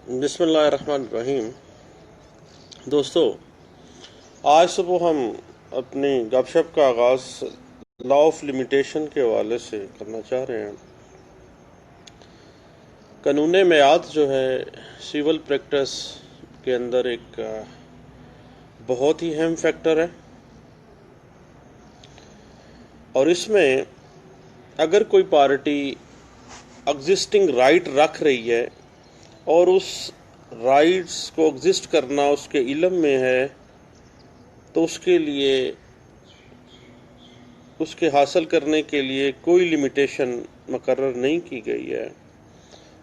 बिस्मिल्लाहिर्रहमानिर्रहीम। दोस्तों, आज सुबह हम अपनी गपशप का आगाज़ लॉ ऑफ लिमिटेशन के हवाले से करना चाह रहे हैं। कानून मेयाद जो है सिविल प्रैक्टिस के अंदर एक बहुत ही अहम फैक्टर है, और इसमें अगर कोई पार्टी एग्जिस्टिंग राइट रख रही है और उस राइट्स को एग्जिस्ट करना उसके इल्म में है, तो उसके लिए उसके हासिल करने के लिए कोई लिमिटेशन मुकर्रर नहीं की गई है।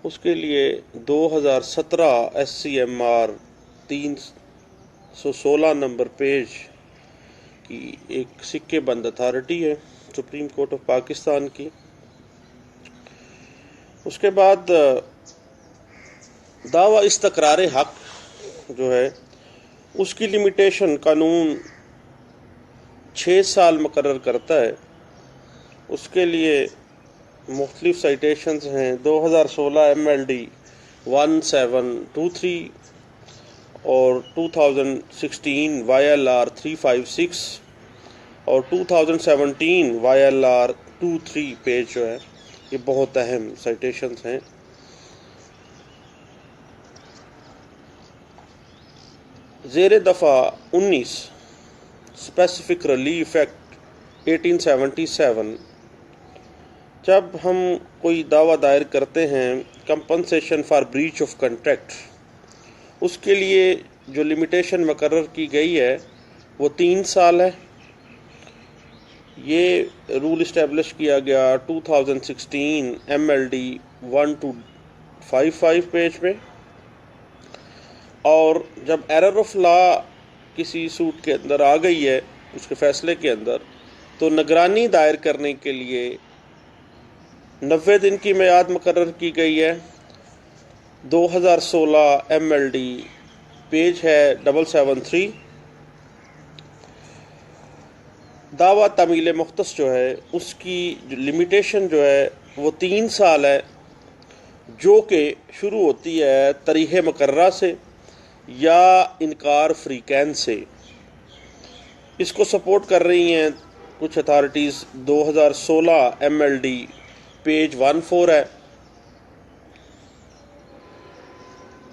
उसके लिए 2017 SCMR 316 नंबर पेज की एक सिक्के बंद अथॉरिटी है सुप्रीम कोर्ट ऑफ पाकिस्तान की। उसके बाद दावा इस्तकरार हक जो है उसकी लिमिटेशन कानून 6 साल मुकर्रर करता है। उसके लिए मुख्तलिफ साइटेशंस हैं। 2016 MLD 1723 और 2016 YLR 356 और 2017 YLR 23 पेज जो है ये बहुत अहम साइटेशंस हैं। ज़ेर दफ़ा 19 स्पेसिफिक रिलीफ एक्ट 1877, जब हम कोई दावा दायर करते हैं compensation for breach of contract, उसके लिए जो लिमिटेशन मुकर्रर की गई है वो 3 साल है। ये रूल इस्टेब्लिश किया गया 2016 MLD 1255 पेज में। और जब एरर ऑफ लॉ किसी सूट के अंदर आ गई है उसके फैसले के अंदर, तो निगरानी दायर करने के लिए 90 दिन की मियाद मुकर्रर की गई है। 2016 MLD पेज है 773। दावा तमील मुख्तस जो है उसकी लिमिटेशन जो है वो 3 साल है, जो कि शुरू होती है तारीख़ मुकर्ररा से या इनकार फ्रीकैन से। इसको सपोर्ट कर रही हैं कुछ अथॉरिटीज़। 2016 MLD पेज 14 है।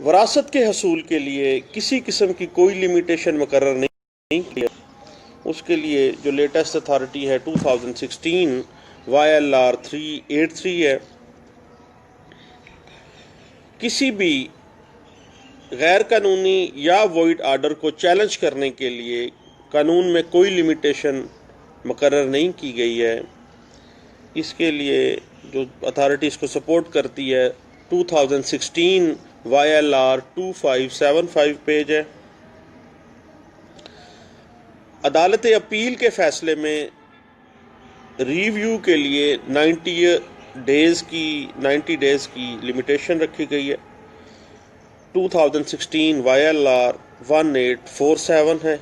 वरासत के हसूल के लिए किसी किस्म की कोई लिमिटेशन मुकर्रर नहीं की है। उसके लिए जो लेटेस्ट अथॉरिटी है 2016 YLR 383 है। किसी भी गैर कानूनी या वॉइड आर्डर को चैलेंज करने के लिए कानून में कोई लिमिटेशन मुकर्रर नहीं की गई है। इसके लिए जो अथॉरिटी इसको सपोर्ट करती है 2016 YLR 2575 पेज है। अदालत अपील के फैसले में रिव्यू के लिए 90 डेज़ की लिमिटेशन रखी गई है। 2016 YLR 1847 है।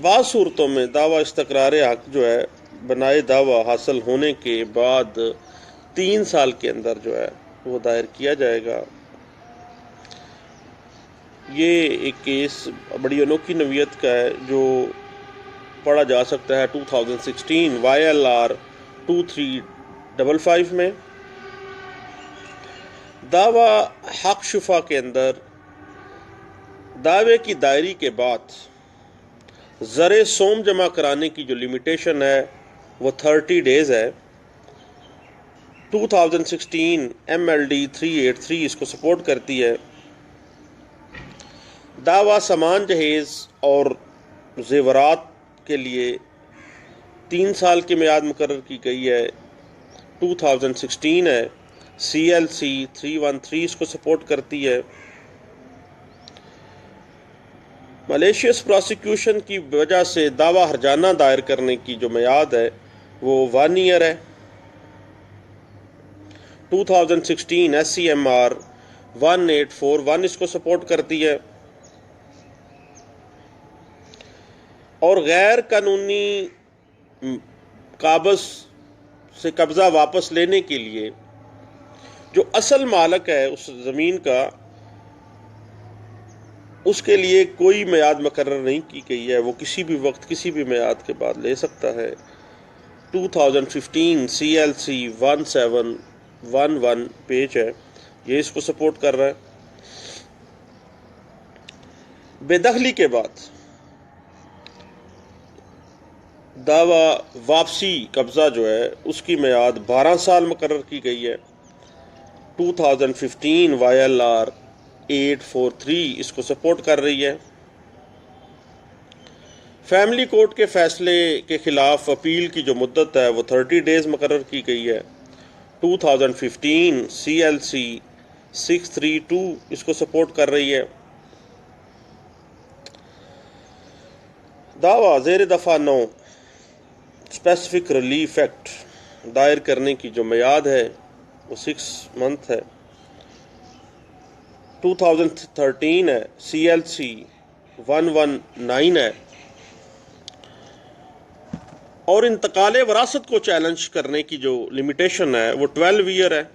बाज़ सूरतों में दावा इस्तकरार हक जो है बनाए दावा हासिल होने के बाद 3 साल के अंदर जो है वो दायर किया जाएगा। ये एक केस बड़ी अनोखी नवीयत का है जो पढ़ा जा सकता है 2016 YLR 2355 में। दावा हक शुफा के अंदर दावे की दायरी के बाद ज़रे सोम जमा कराने की जो लिमिटेशन है वो 30 डेज़ है। 2016 MLD 383 इसको सपोर्ट करती है। दावा सामान जहेज़ और ज़ेवरात के लिए 3 साल की मियाद मुकर्रर की गई है। 2016 है। CLC 313 इसको सपोर्ट करती है। मलेशियस प्रोसिक्यूशन की वजह से दावा हरजाना दायर करने की जो मियाद है वो 1 ईयर है। 2016 SCMR 1841 इसको सपोर्ट करती है। और गैर कानूनी काबज़ से कब्ज़ा वापस लेने के लिए जो असल मालिक है उस ज़मीन का, उसके लिए कोई मियाद मुकर्रर नहीं की गई है, वो किसी भी वक्त किसी भी मियाद के बाद ले सकता है। 2015 CLC 1711 पेज है, ये इसको सपोर्ट कर रहा है। बेदखली के बाद दावा वापसी कब्ज़ा जो है उसकी मियाद 12 साल मुकर्रर की गई है। 2015 YLR 843 इसको सपोर्ट कर रही है। फैमिली कोर्ट के फैसले के खिलाफ अपील की जो मुद्दत है वो 30 डेज़ मुकर्रर की गई है। 2015 CLC 632 इसको सपोर्ट कर रही है। दावा ज़ेर दफ़ा 9 स्पेसिफिक रिलीफ एक्ट दायर करने की जो मियाद है वो 6 मंथ है। 2013 है, CLC 119 है। और इंतकाल वरासत को चैलेंज करने की जो लिमिटेशन है वो 12 ईयर है।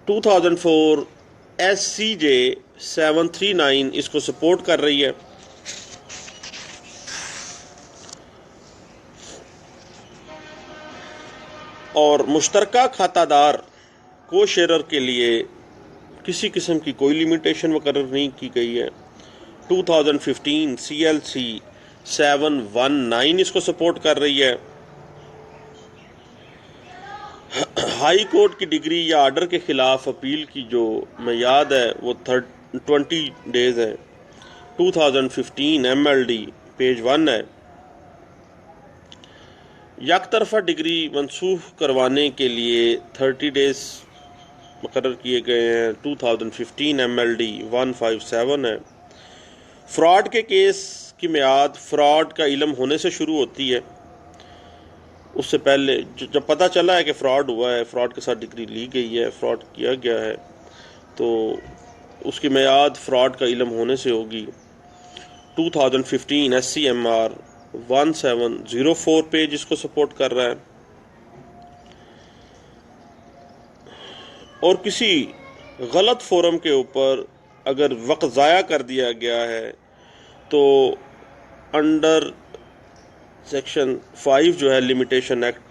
2004 SCJ 739 इसको सपोर्ट कर रही है। और मुश्तरका खातादार को शेयर के लिए किसी किस्म की कोई लिमिटेशन मुकर्रर नहीं की गई है। 2015 CLC 719 इसको सपोर्ट कर रही है। हाई कोर्ट की डिग्री या आर्डर के खिलाफ अपील की जो मियाद है वो 20 डेज़ है। 2015 MLD पेज 1 है। यक तरफा डिग्री मनसूख करवाने के लिए 30 डेज़ मुकर्रर किए गए हैं। 2015 MLD 157 है। फ्रॉड के केस की मियाद फ्रॉड का इल्म होने से शुरू होती है। उससे पहले जब पता चला है कि फ़्रॉड हुआ है, फ़्रॉड के साथ डिग्री ली गई है, फ़्रॉड किया गया है, तो उसकी मियाद फ़्रॉड का इल्म होने से होगी। 2015 SCMR 1704 पेज इसको सपोर्ट कर रहा है। और किसी गलत फोरम के ऊपर अगर वक्त ज़ाया कर दिया गया है तो अंडर सेक्शन 5 जो है लिमिटेशन एक्ट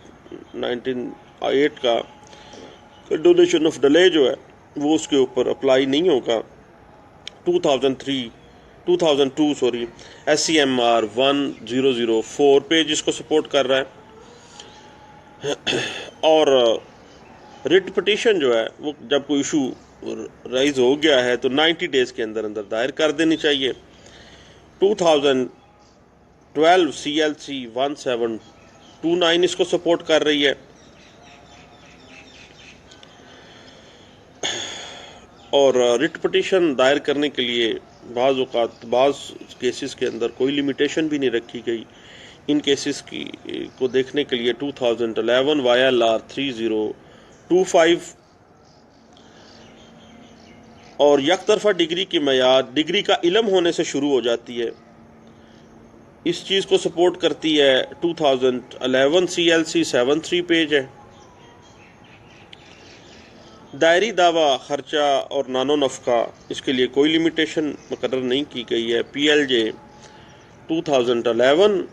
1908 का डोनेशन ऑफ डिले जो है वो उसके ऊपर अप्लाई नहीं होगा। 2002 SCMR 1004 पेज इसको सपोर्ट कर रहा है। और रिट पिटीशन जो है वो जब कोई इशू राइज हो गया है तो 90 डेज़ के अंदर अंदर दायर कर देनी चाहिए। 2012 CLC 1729 इसको सपोर्ट कर रही है। और रिट पिटीशन दायर करने के लिए बाज़ केसेस के अंदर कोई लिमिटेशन भी नहीं रखी गई। इन केसेस को देखने के लिए 2011 YLR 3025 और यक तरफा डिग्री की मियाद डिग्री का इल्म होने से शुरू हो जाती है। इस चीज़ को सपोर्ट करती है 2011 CLC 73 पेज है। दायरी दावा खर्चा और नानो नफ़का इसके लिए कोई लिमिटेशन मुकर्रर नहीं की गई है। PLJ 2011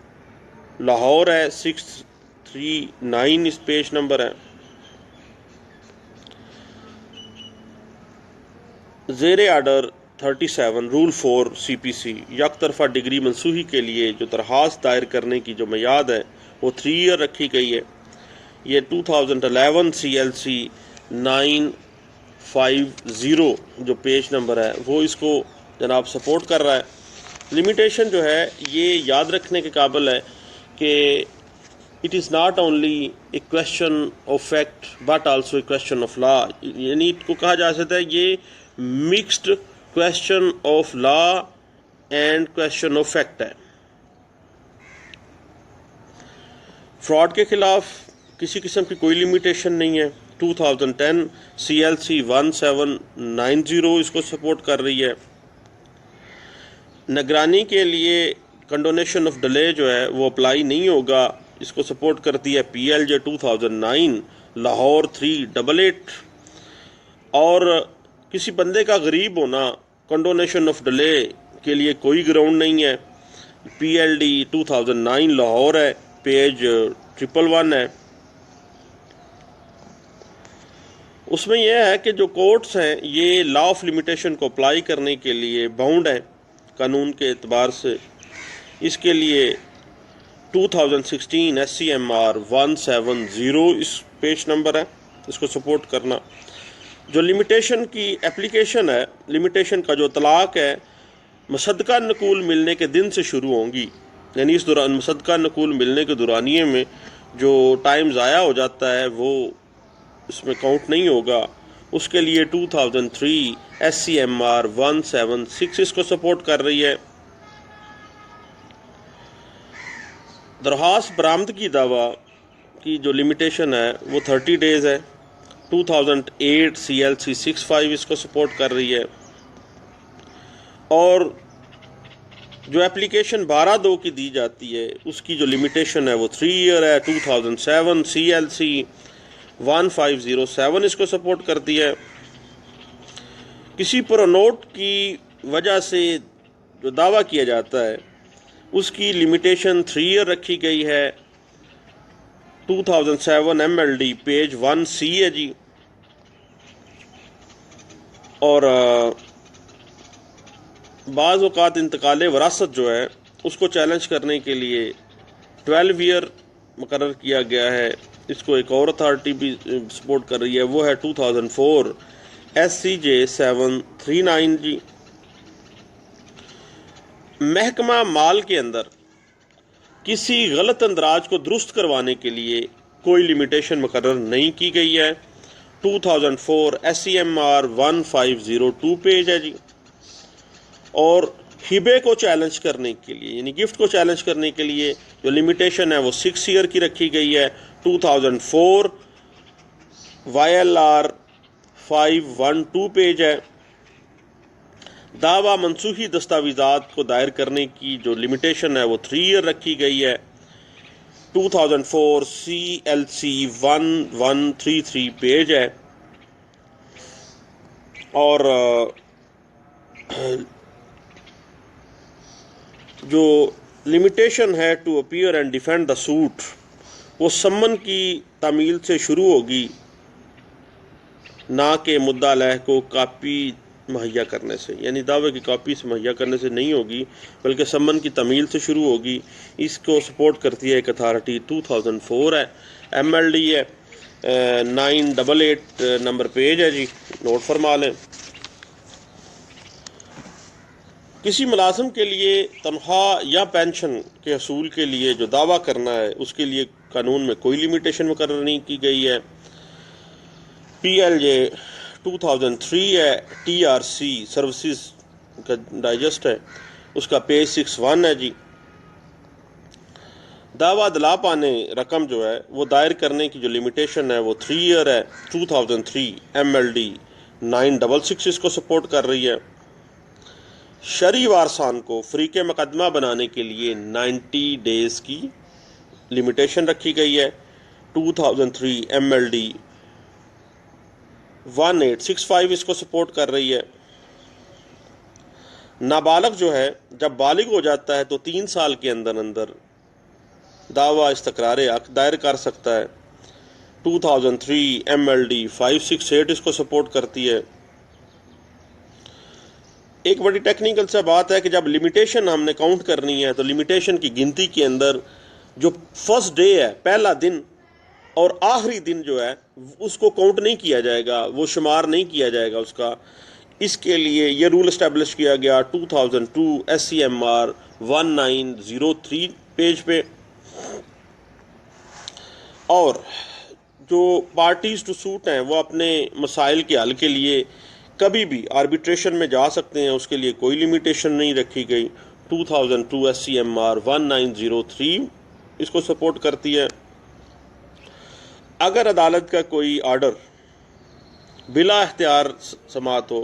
लाहौर है, 639 इस पेज नंबर है। ज़ेरे आर्डर 37 रूल 4 CPC यक तरफा डिग्री मनसूखी के लिए जो दरख्वास्त दायर करने की जो मियाद है वो 3 ईयर रखी गई है। ये 2011 CLC 950 जो पेज नंबर है वो इसको जनाब सपोर्ट कर रहा है। लिमिटेशन जो है ये याद रखने के काबिल है कि it is not only A question of fact but also a question of law. यानी इसको कहा जा सकता है ये mixed question of law and question of fact है। फ्रॉड के खिलाफ किसी किस्म की कोई लिमिटेशन नहीं है। 2010 CLC 1790 इसको सपोर्ट कर रही है। निगरानी के लिए कंडोनेशन ऑफ डिले जो है वो अप्लाई नहीं होगा इसको सपोर्ट करती है PLJ 2009 लाहौर 388। और किसी बंदे का गरीब होना, कंडोनेशन ऑफ डिले के लिए कोई ग्राउंड नहीं है। PLD 2009 लाहौर है, पेज 111 है। उसमें यह है कि जो कोर्ट्स हैं ये लॉ ऑफ लिमिटेशन को अप्लाई करने के लिए बाउंड है कानून के एतबार से। इसके लिए 2016 SCMR 170 इस पेज नंबर है, इसको सपोर्ट करना। जो लिमिटेशन की एप्लीकेशन है, लिमिटेशन का जो तलाक है, मसदका नकूल मिलने के दिन से शुरू होंगी। यानी इस दौरान मसदका नकूल मिलने के दौरानिए में जो टाइम ज़ाया हो जाता है वो इसमें काउंट नहीं होगा। उसके लिए 2003 SCMR 176 इसको सपोर्ट कर रही है। दरख्वास्त बरामदगी दावा की जो लिमिटेशन है वो 30 डेज़ है। 2008 CLC 65 इसको सपोर्ट कर रही है। और जो एप्लीकेशन 12/2 की दी जाती है उसकी जो लिमिटेशन है वो 3 ईयर है। 2007 CLC 1507 इसको सपोर्ट करती है। किसी प्रोनोट की वजह से जो दावा किया जाता है उसकी लिमिटेशन 3 ईयर रखी गई है। 2007 MLD पेज 1C है जी। और बाज़ औक़ात इंतकाल वरासत जो है उसको चैलेंज करने के लिए 12 ईयर मुकर्रर किया गया है। इसको एक और अथॉरिटी भी सपोर्ट कर रही है, वो है 2004 SCJ 739 जी। महकमा माल के अंदर किसी गलत अंदराज को दुरुस्त करवाने के लिए कोई लिमिटेशन मुकर्रर नहीं की गई है। 2004 SCMR 1502 पेज है जी। और हिबे को चैलेंज करने के लिए, यानी गिफ्ट को चैलेंज करने के लिए जो लिमिटेशन है वो 6 ईयर की रखी गई है। 2004 YLR 512 पेज है। दावा मनसूखी दस्तावेज़ात को दायर करने की जो लिमिटेशन है वो 3 ईयर रखी गई है। 2004 CLC 1133 पेज है। और जो लिमिटेशन है to appear and defend the suit वो सम्मन की तामील से शुरू होगी, ना कि मुद्दा अलैह को कापी मुहैया करने से, यानी दावे की कापी से मुहैया करने से नहीं होगी बल्कि सम्मन की तामील से शुरू होगी। इसको सपोर्ट करती है एक अथॉरिटी 2004 है, MLD है 988 नंबर पेज है जी, नोट फरमा लें। किसी मुलाजिम के लिए तनख्वाह या पेंशन के हसूल के लिए जो दावा करना है उसके लिए कानून में कोई लिमिटेशन मुकर्रर नहीं की गई है। PLJ 2003 है, TRC सर्विसेज का डाइजेस्ट है, उसका पेज 61 है जी। दावा दिला पाने रकम जो है वो दायर करने की जो लिमिटेशन है वो 3 ईयर है। 2003 MLD 966 इसको सपोर्ट कर रही है। शरी वारसान को फ्री के मुकदमा बनाने के लिए 90 डेज़ की लिमिटेशन रखी गई है। 2003 MLD 1865 इसको सपोर्ट कर रही है। नाबालग जो है जब बालिग हो जाता है तो 3 साल के अंदर अंदर दावा इस्तकरार हक दायर कर सकता है। 2003 MLD 568 इसको सपोर्ट करती है। एक बड़ी टेक्निकल सा बात है कि जब लिमिटेशन हमने काउंट करनी है तो लिमिटेशन की गिनती के अंदर जो फर्स्ट डे है, पहला दिन, और आखिरी दिन जो है उसको काउंट नहीं किया जाएगा, वो शुमार नहीं किया जाएगा उसका। इसके लिए ये रूल इस्टेब्लिश किया गया 2002 SCMR 1903 पेज पे। और जो पार्टीज टू सूट हैं वो अपने मसाइल के हल के लिए कभी भी आर्बिट्रेशन में जा सकते हैं, उसके लिए कोई लिमिटेशन नहीं रखी गई। 2002 SCMR 1903 इसको सपोर्ट करती है। अगर अदालत का कोई आर्डर बिला इख्तियार समात हो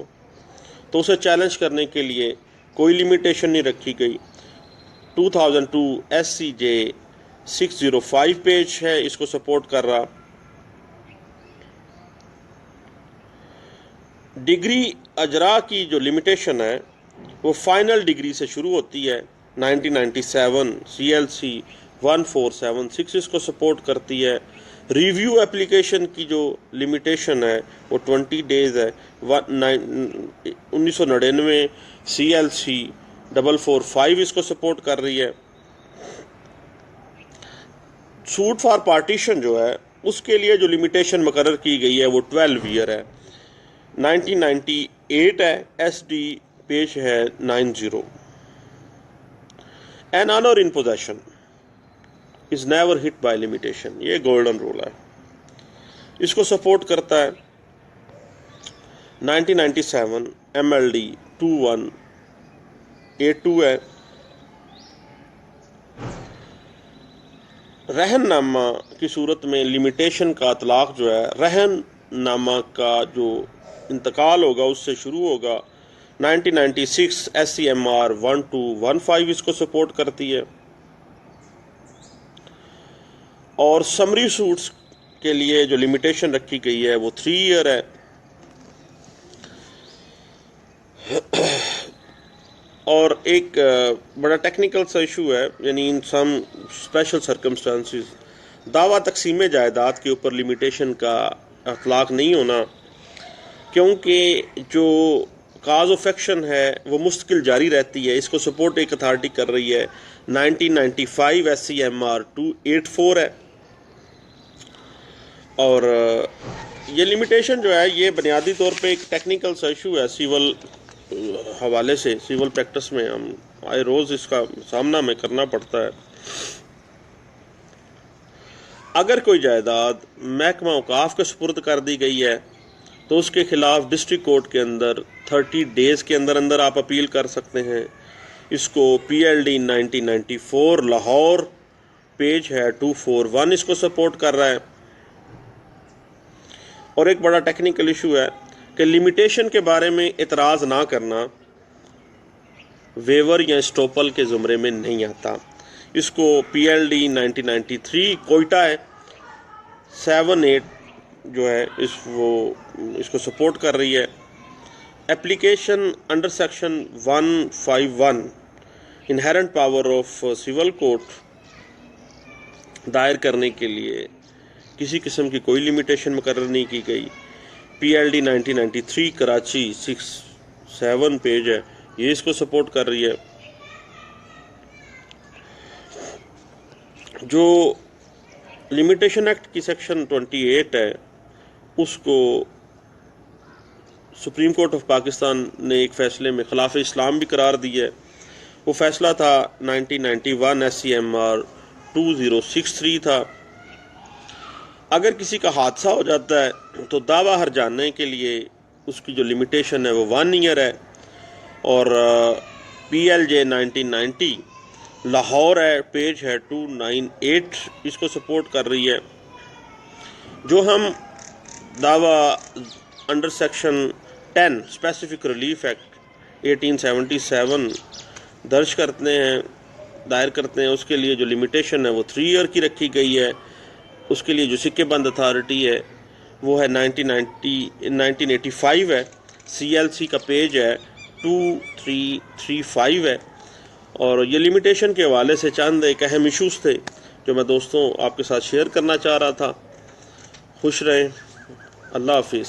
तो उसे चैलेंज करने के लिए कोई लिमिटेशन नहीं रखी गई। 2002 SCJ 605 पेज है इसको सपोर्ट कर रहा। डिग्री अजरा की जो लिमिटेशन है वो फाइनल डिग्री से शुरू होती है। 1997 CLC 1476 इसको सपोर्ट करती है। रिव्यू एप्लीकेशन की जो लिमिटेशन है वो 20 डेज है। 1999 CLC 445 इसको सपोर्ट कर रही है। सूट फॉर पार्टीशन जो है उसके लिए जो लिमिटेशन मुकर्रर की गई है वो 12 ईयर है। 1998 है। SD पेज है 90। An owner in possession is never hit by limitation, ये गोल्डन रूल है, इसको सपोर्ट करता है। 1997 MLD 2182 है। रहननामा की सूरत में लिमिटेशन का इतलाक जो है रहननामा का जो इंतकाल होगा उससे शुरू होगा। 1996 SCMR 1215 इसको सपोर्ट करती है। और समरी सूट्स के लिए जो लिमिटेशन रखी गई है वो 3 ईयर है। और एक बड़ा टेक्निकल सा इशू है, यानी इन सम स्पेशल सर्कमस्टांसिस दावा तकसीम जायदाद के ऊपर लिमिटेशन का इतलाक नहीं होना, क्योंकि जो काज ऑफ एक्शन है वो मुस्तकिल जारी रहती है। इसको सपोर्ट एक अथॉरिटी कर रही है। 1995 SCMR 284 है। और ये लिमिटेशन जो है ये बुनियादी तौर पे एक टेक्निकल सा इशू है। सिविल हवाले से सिविल प्रैक्टिस में हम आए रोज़ इसका सामना में करना पड़ता है। अगर कोई जायदाद महकमा औकाफ के सुपुर्द कर दी गई है तो उसके खिलाफ डिस्ट्रिक्ट कोर्ट के अंदर 30 डेज के अंदर अंदर आप अपील कर सकते हैं। इसको PLD 1994 लाहौर पेज है 241 इसको सपोर्ट कर रहा है। और एक बड़ा टेक्निकल इशू है कि लिमिटेशन के बारे में इतराज़ ना करना वेवर या स्टॉपल के ज़ुमरे में नहीं आता। इसको PLD 1993 कोयटा है 78 जो है इसको सपोर्ट कर रही है। Application under section 151 inherent power of civil court दायर करने के लिए किसी किस्म की कोई लिमिटेशन मुकर्रर नहीं की गई। PLD 1993 कराची 67 पेज है, ये इसको सपोर्ट कर रही है। जो लिमिटेशन एक्ट की सेक्शन 28 है उसको सुप्रीम कोर्ट ऑफ पाकिस्तान ने एक फ़ैसले में खिलाफ इस्लाम भी करार दी है। वो फ़ैसला था 1991 SCMR 2063 था। अगर किसी का हादसा हो जाता है तो दावा हर जानने के लिए उसकी जो लिमिटेशन है वो 1 ईयर है। और PLJ 1990 लाहौर है पेज है 298 इसको सपोर्ट कर रही है। जो हम दावा under section 10 specific relief act 1877 दर्ज करते हैं दायर करते हैं उसके लिए जो लिमिटेशन है वो 3 ईयर की रखी गई है। उसके लिए जो सिक्के बंद अथॉरिटी है वो है 1985 है। CLC का पेज है 2335 है। और ये लिमिटेशन के हवाले से चंद एक अहम इशूज़ थे जो मैं दोस्तों आपके साथ शेयर करना चाह रहा था। खुश रहें। अल्लाह हाफिज़।